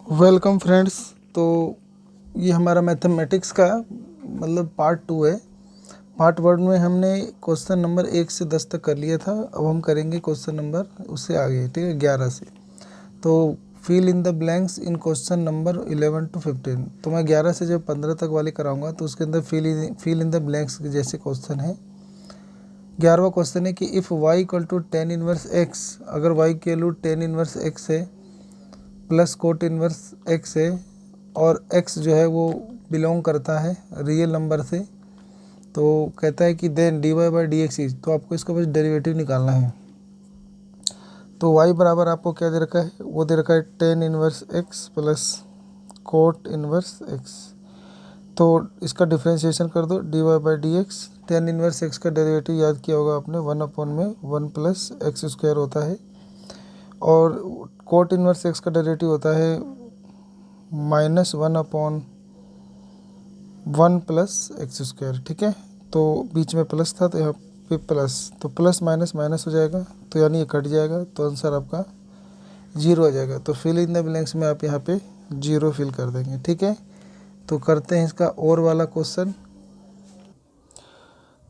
Welcome friends. तो ये हमारा मैथमेटिक्स का पार्ट 2 है। पार्ट 1 में हमने क्वेश्चन नंबर 1 से 10 तक कर लिया था। अब हम करेंगे क्वेश्चन नंबर उससे आगे, ठीक है, 11 से। तो fill in the blanks in question number 11 to 15। तो मैं 11 से जब 15 तक वाले कराऊंगा तो उसके अंदर फिल इन द ब्लैंक्स जैसे क्वेश्चन है। 11वां क्वेश्चन है कि if y equal to tan inverse x, अगर y की वैल्यू टेन इनवर्स x है प्लस कोट इनवर्स x है और x जो है वो बिलोंग करता है रियल नंबर से, तो कहता है कि then dy by D X is, तो आपको इसका बस डेरिवेटिव निकालना है। तो y बराबर आपको क्या दे रखा है, वो दे रखा है ten inverse x plus cot inverse x। तो इसका डिफ्रेंशिएशन कर दो, dy by D x. Ten inverse x का डेरिवेटिव याद किया होगा आपने, 1 में 1 प्लस एक्स स्क्वायर होता है, और कोट इनवर्स x का डेरिवेटिव होता है -1/1 प्लस एक्स स्क्वायर, ठीक है। तो बीच में प्लस था तो यहाँ पे प्लस, तो प्लस माइनस माइनस हो जाएगा, तो यानी ये कट जाएगा, तो आंसर आपका 0 आ जाएगा। तो फिल इन द ब्लैंक्स में आप यहाँ पे 0 फिल कर देंगे, ठीक है। तो करते हैं इसका और वाला क्वेश्चन।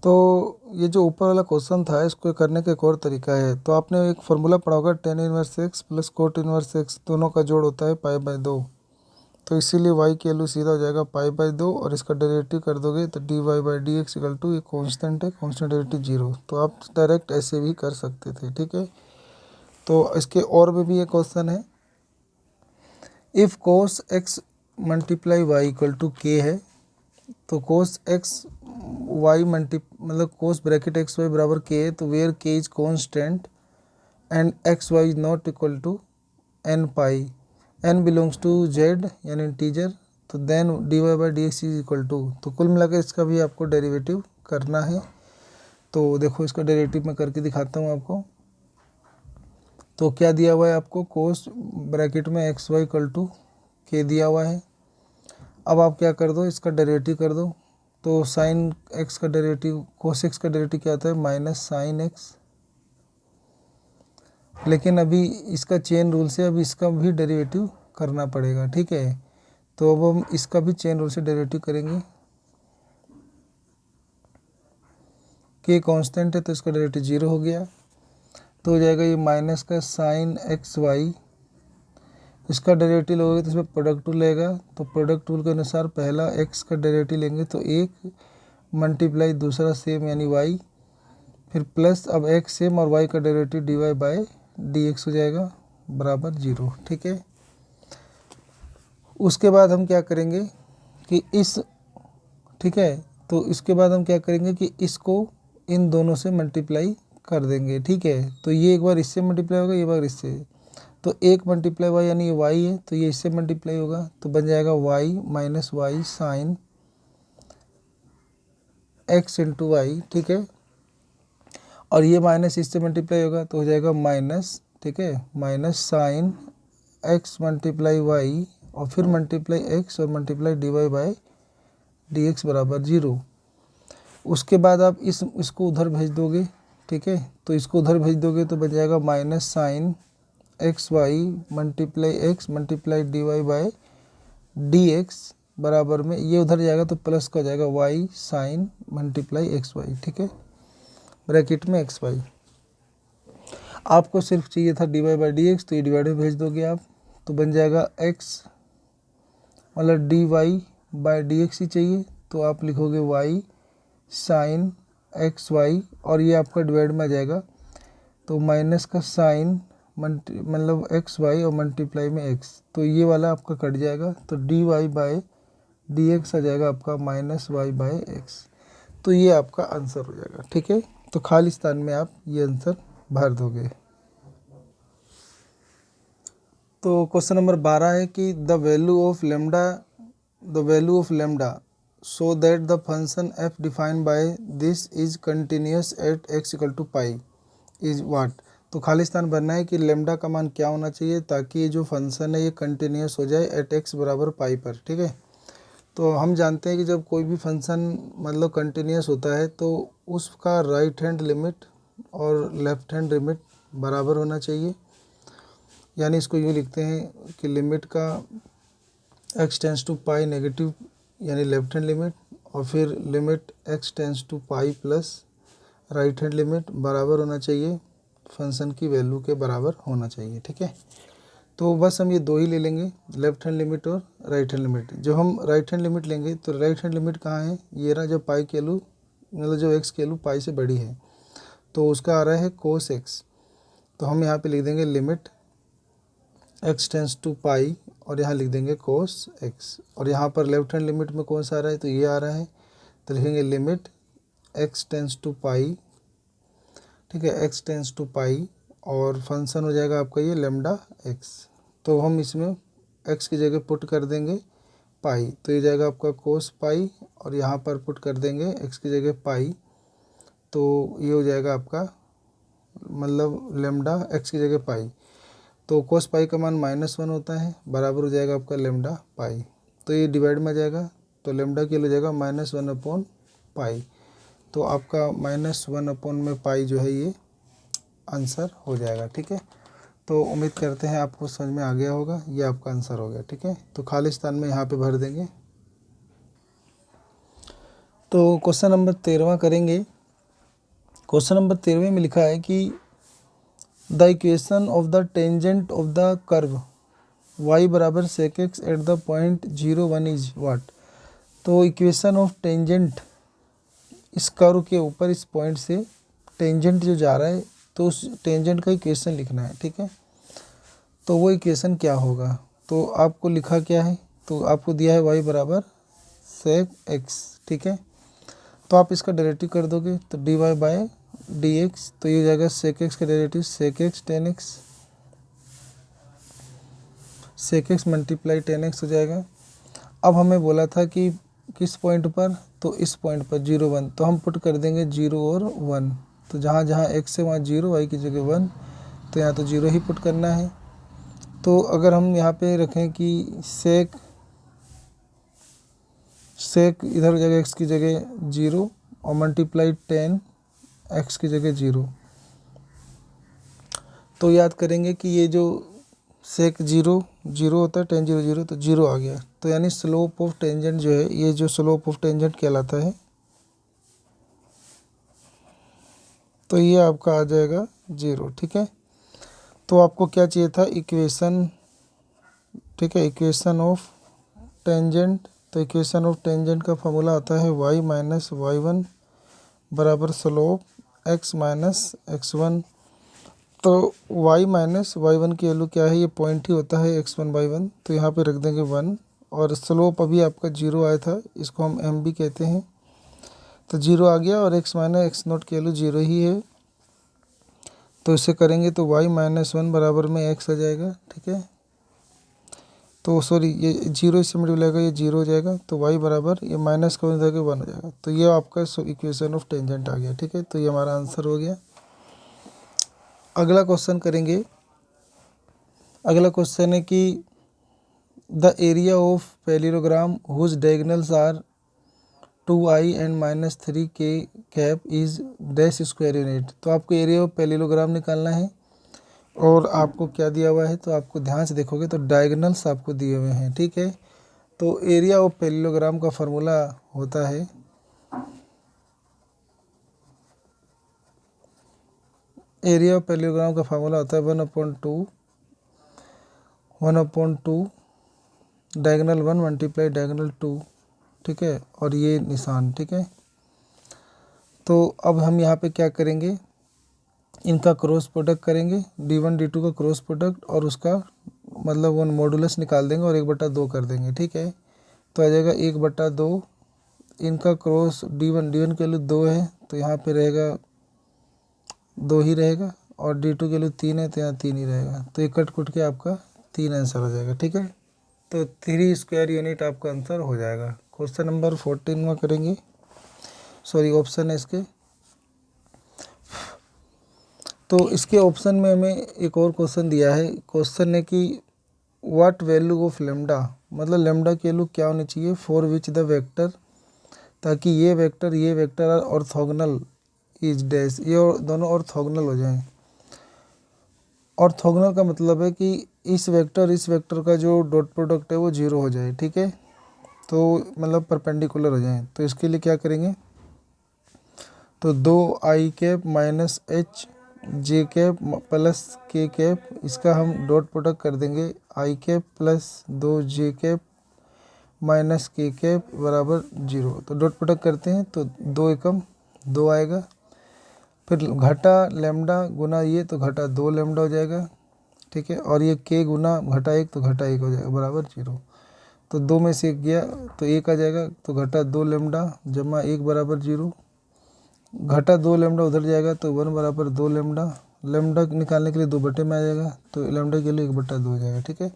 तो ये जो ऊपर वाला क्वेश्चन था, इसको करने का एक और तरीका है। तो आपने एक फार्मूला पढ़ा होगा, tan inverse x plus cot inverse x, दोनों का जोड़ होता है पाई बाई 2। तो इसीलिए y की वैल्यू सीधा हो जाएगा पाई बाई 2, और इसका डेरिवेटिव कर दोगे तो D Y by D X equal to, ये कॉन्स्टेंट है, कॉन्स्टेंट डेरिवेटिव 0। तो आप डायरेक्ट ऐसे भी कर सकते थे, ठीक है। तो इसके और में भी एक क्वेश्चन है, if cos X multiply Y equal to K है, तो cos X Y cos bracket X Y बराबर के है, तो where K is constant and X Y is not equal to N pi, n belongs to z यानी integer, तो then D Y by D X is equal to. तो कुल मिलाकर इसका भी आपको डेरिवेटिव करना है। तो देखो इसका डेरिवेटिव मैं करके दिखाता हूँ आपको। तो क्या दिया हुआ है आपको, कोस ब्रैकेट में एक्स वाई इक्वल टू के दिया हुआ है। अब आप क्या कर दो, इसका डेरिवेटिव कर दो। तो साइन एक्स का डेरिवेटिव, कोस एक्स का डेरिवेटिव क्या आता है, माइनस साइन एक्स। लेकिन अभी इसका चेन रूल से अब इसका भी डेरिवेटिव करना पड़ेगा, ठीक है। तो अब हम इसका भी चेन रूल से डेरिवेटिव करेंगे। के कांस्टेंट है तो इसका डेरिवेटिव 0 हो गया, तो हो जाएगा ये माइनस का साइन एक्स वाई। इसका डेरिवेटिव लोगे तो इसमें प्रोडक्ट टूल लेगा, तो प्रोडक्ट टूल के अनुसार पहला एक्स का डेरिवेटिव लेंगे तो 1 मल्टीप्लाई दूसरा सेम यानी वाई, फिर प्लस अब एक्स सेम और वाई का derivative D Y by D X हो जाएगा बराबर 0, ठीक है। उसके बाद हम क्या करेंगे कि ठीक है, तो इसके बाद हम क्या करेंगे कि इसको इन दोनों से मल्टीप्लाई कर देंगे, ठीक है। तो ये एक बार इससे मल्टीप्लाई होगा, ये बार इससे, तो 1 मल्टीप्लाई वाई यानी ये वाई है, तो ये इससे मल्टीप्लाई होगा, तो बन जाएगा Y minus Y sine X into Y, ठीक है। और ये माइनस इससे मल्टीप्लाई होगा तो हो जाएगा माइनस, ठीक है, minus sine X multiply Y और फिर मल्टीप्लाई एक्स और multiply D Y by D X बराबर 0। उसके बाद आप इसको उधर भेज दोगे, ठीक है। तो इसको उधर भेज दोगे तो बन जाएगा minus sine X Y multiply X multiply D Y by D X बराबर में, ये उधर जाएगा तो प्लस का जाएगा Y sine multiply X Y, ठीक है, ब्रैकेट में एक्स वाई। आपको सिर्फ चाहिए था D Y by D X, तो ये डिवाइड में भेज दोगे आप, तो बन जाएगा X D Y by D X ही चाहिए, तो आप लिखोगे वाई साइन एक्स वाई, और ये आपका डिवाइड में आ जाएगा, तो माइनस का साइन एक्स वाई और मल्टीप्लाई में एक्स, तो ये वाला आपका कट जाएगा, तो D Y by D X आ जाएगा आपका माइनस वाई बाई एक्स। तो ये आपका आंसर हो जाएगा, ठीक है। तो खाली स्थान में आप ये आंसर भर दोगे। तो क्वेश्चन नंबर 12 है कि the value of lambda so that the function f defined by this is continuous at x equal to pi is what। तो खाली स्थान भरना है कि लेमडा का मान क्या होना चाहिए ताकि ये जो फंक्शन है ये कंटिन्यूस हो जाए एट एक्स बराबर पाई पर, ठीक है। तो हम जानते हैं कि जब कोई भी फंक्शन कंटिन्यूस होता है तो उसका राइट हैंड लिमिट और लेफ्ट हैंड लिमिट बराबर होना चाहिए। यानी इसको यूँ लिखते हैं कि लिमिट का x tends to pi negative यानी लेफ्ट हैंड लिमिट, और फिर limit x tends to pi plus right hand limit बराबर होना चाहिए फंक्शन की वैल्यू के बराबर होना चाहिए। ठीक है, तो बस हम ये दो ही ले लेंगे, लेफ्ट हैंड लिमिट और राइट हैंड लिमिट। जो हम राइट हैंड लिमिट लेंगे तो राइट हैंड लिमिट कहाँ है, ये रहा, जब पाई की वैल्यू मतलब जो x की वैल्यू पाई से बड़ी है तो उसका आ रहा है कोस x। तो हम यहाँ पे लिख देंगे लिमिट x टेंस टू पाई और यहाँ लिख देंगे कोस x, और यहाँ पर लेफ्ट हैंड लिमिट में कौन सा आ रहा है, तो ये आ रहा है, तो लिखेंगे लिमिट x टेंस टू पाई। ठीक है, x टेंस टू पाई और फंक्शन हो जाएगा आपका ये लेमडा x। तो हम इसमें x की जगह पुट कर देंगे पाई, तो ये जाएगा आपका कोस पाई, और यहाँ पर पुट कर देंगे x की जगह पाई, तो ये हो जाएगा आपका मतलब लेमडा x की जगह पाई। तो कोस पाई का मान -1 होता है, बराबर हो जाएगा आपका लेमडा पाई। तो ये डिवाइड में आ जाएगा, तो लेमडा के लिए हो जाएगा -1/पाई। तो आपका -1/पाई जो है ये आंसर हो जाएगा। ठीक है, तो उम्मीद करते हैं आपको समझ में आ गया होगा, ये आपका आंसर हो गया। ठीक है, तो खाली स्थान में यहाँ पे भर देंगे। तो क्वेश्चन नंबर 13वां करेंगे। क्वेश्चन नंबर 13वें में लिखा है कि the equation of the tangent of the curve y बराबर sec x at the point 0, 1 is what. तो इक्वेशन ऑफ टेंजेंट, इस कर्व के ऊपर इस पॉइंट से टेंजेंट जो जा रहा है तो उस टेंजेंट का इक्वेशन लिखना है। ठीक है, तो वो इक्वेशन क्या होगा, तो आपको लिखा क्या है, तो आपको दिया है y बराबर sec x। ठीक है, तो आप इसका डेरिवेटिव कर दोगे तो dy/dx, तो ये हो जाएगा sec x का derivative sec x tan x, sec x multiply tan x हो जाएगा। अब हमें बोला था कि किस पॉइंट पर, तो इस पॉइंट पर 0, 1, तो हम पुट कर देंगे 0 और 1, तो जहाँ जहाँ x है वहाँ 0, y की जगह 1, तो यहाँ तो 0 ही पुट करना है। तो अगर हम यहाँ पे रखें कि sec इधर हो जाएगा x की जगह 0 और मल्टीप्लाई tan x की जगह 0, तो याद करेंगे कि ये जो sec 0 0 होता है, tan 0 0, तो 0 आ गया, तो यानी स्लोप ऑफ टेंजेंट जो है, ये जो स्लोप ऑफ टेंजेंट कहलाता है, तो ये आपका आ जाएगा 0। ठीक है, तो आपको क्या चाहिए था, इक्वेशन। ठीक है, इक्वेशन ऑफ टेंजेंट, तो इक्वेशन ऑफ टेंजेंट का फॉर्मूला आता है y माइनस y1 बराबर स्लोप x माइनस x1। तो y माइनस y1 की वैल्यू क्या है, ये पॉइंट ही होता है x1/1, तो यहाँ पे रख देंगे 1, और स्लोप अभी आपका 0 आया था, इसको हम m भी कहते हैं, तो 0 आ गया, और x माइनस x0 की वैल्यू 0 ही है, तो इसे करेंगे तो y माइनस 1 बराबर में x आ जाएगा। ठीक है, तो सॉरी ये 0 इससे मल्टीप्लाई होगा, ये 0 हो जाएगा, तो y बराबर ये माइनस का 1 हो जाएगा, तो ये आपका इक्वेशन ऑफ टेंजेंट आ गया। ठीक है, तो ये हमारा आंसर हो गया। अगला क्वेश्चन करेंगे। अगला क्वेश्चन है कि the area of parallelogram whose diagonals are 2i and -3k cap is dash square unit. तो आपको एरिया ऑफ पैरेललोग्राम निकालना है, और आपको क्या दिया हुआ है, तो आपको ध्यान से देखोगे तो डायगोनल्स आपको दिए हुए हैं। ठीक है, तो एरिया ऑफ पैरेललोग्राम का फार्मूला होता है (1/2 डायगोनल 1 मल्टीप्लाई डायगोनल 2। ठीक है, और ये निशान। ठीक है, तो अब हम यहाँ पे क्या करेंगे, इनका क्रॉस प्रोडक्ट करेंगे, d1 d2 का क्रॉस प्रोडक्ट, और उसका मतलब वन मॉडुलस निकाल देंगे और 1/2 कर देंगे। ठीक है, तो आ जाएगा 1/2, इनका क्रॉस d1 की वैल्यू 2 है, तो यहाँ पे रहेगा 2 ही रहेगा, और d2 की वैल्यू 3 है, तो यहाँ 3 ही रहेगा, तो ये कट कुट के आपका 3 आंसर हो जाएगा। ठीक है, तो 3 स्क्वायर यूनिट आपका आंसर हो जाएगा। क्वेश्चन नंबर 14 में करेंगे, सॉरी ऑप्शन है इसके, तो इसके ऑप्शन में हमें एक और क्वेश्चन दिया है। क्वेश्चन है कि व्हाट वैल्यू ऑफ लेमडा, मतलब लेमडा की वैल्यू क्या होनी चाहिए फॉर विच द वेक्टर, ताकि ये vector are orthogonal, is dash, ये दोनों ऑर्थोगोनल हो जाएं। ऑर्थोगोनल का मतलब है कि इस वेक्टर का जो डॉट प्रोडक्ट है वो 0 हो जाए, ठीक है, तो मतलब परपेंडिकुलर हो जाए। तो इसके लिए क्या करेंगे, तो 2i cap minus h j cap plus k cap, इसका हम डॉट प्रोडक्ट कर देंगे, i cap plus 2j cap minus k cap बराबर 0। तो डॉट प्रोडक्ट करते हैं तो 2 एकम 2 आएगा, फिर घटा लेमडा गुना ये तो घटा 2 लेमडा हो जाएगा, ठीक है, और ये के गुना घटा 1 तो घटा 1 हो जाएगा बराबर 0। तो 2 में से 1 गया तो 1 आ जाएगा, तो घटा 2 लेमडा जमा 1 बराबर 0, घटा 2 लेमडा उधर जाएगा तो 1 बराबर 2 लेमडा, लेमडा निकालने के लिए 2 बटे में आ जाएगा, तो लेमडा के लिए 1/2 हो जाएगा, ठीक है।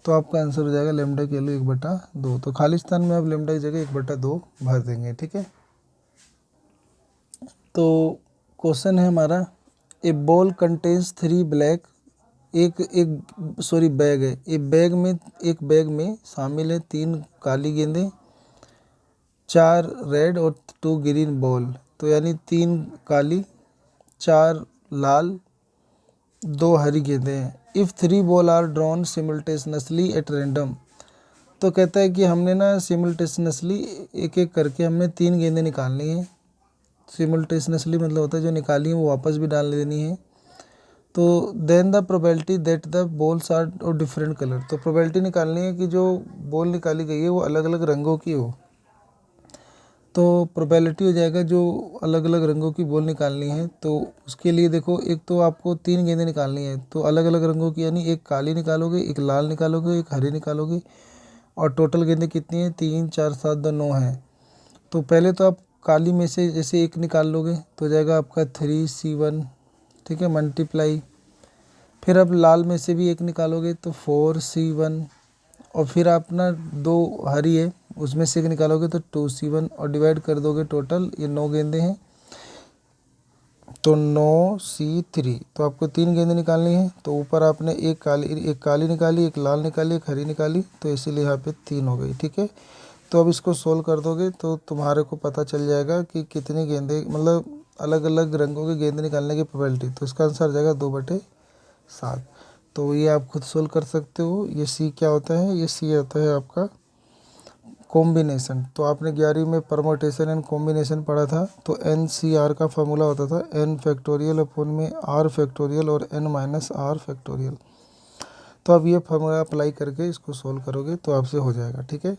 तो आपका आंसर हो जाएगा लेमडा के लिए 1/2। तो खाली स्थान में आप लेमडा की जगह 1/2 भर देंगे, ठीक है। तो क्वेश्चन है हमारा, ए बॉल कंटेन्स 3 ब्लैक, बैग है, एक बैग में शामिल है 3 काली गेंदें, 4 रेड और 2 ग्रीन बॉल। तो यानी 3 काली, 4 लाल, 2 हरी गेंदें हैं। If 3 ball are drawn simultaneously at random, तो कहता है कि हमने ना सिमल्टेनियसली एक एक करके हमने 3 गेंदें निकालनी है। सिमल्टेनियसली मतलब होता है जो निकाली है वो वापस भी डाल देनी है। तो then the probability that the balls are of different colour, तो प्रोबेबिलिटी निकालनी है कि जो बॉल निकाली गई है वो अलग अलग रंगों की हो। तो प्रोबेबिलिटी हो जाएगा जो अलग अलग रंगों की बॉल निकालनी है, तो उसके लिए देखो, एक तो आपको 3 गेंदें निकालनी है, तो अलग अलग रंगों की, यानी एक काली निकालोगे, एक लाल निकालोगे, एक हरी निकालोगे, और टोटल गेंदें कितनी हैं, 3 4 7 2 9 हैं। तो पहले तो आप काली में से जैसे एक निकाल लोगे तो हो जाएगा आपका 3c1, ठीक है, मल्टीप्लाई, फिर अब लाल में से भी एक निकालोगे तो 4c1, और फिर आप ना 2 हरी है उसमें से एक निकालोगे तो 2c1, और डिवाइड कर दोगे, टोटल ये 9 गेंदें हैं तो 9c3। तो आपको 3 गेंदें निकालनी है, तो ऊपर आपने एक काली निकाली, एक लाल निकाली, एक हरी निकाली, तो इसीलिए यहाँ पे 3 हो गई, ठीक है। तो अब इसको सोल्व कर दोगे तो तुम्हारे को पता चल जाएगा कि कितनी गेंदें, मतलब अलग अलग रंगों की गेंदें निकालने की प्रोबेबिलिटी। तो इसका आंसर आ जाएगा 2/7। तो ये आप खुद सोल्व कर सकते हो। ये सी क्या होता है, ये सी होता है आपका कॉम्बिनेशन। तो आपने 11वीं में परमोटेशन एंड कॉम्बिनेशन पढ़ा था, तो NCR का फॉर्मूला होता था n फैक्टोरियल अपॉन में r फैक्टोरियल और n-r फैक्टोरियल। तो अब ये फॉर्मूला अप्लाई करके इसको सोल्व करोगे तो आपसे हो जाएगा, ठीक है।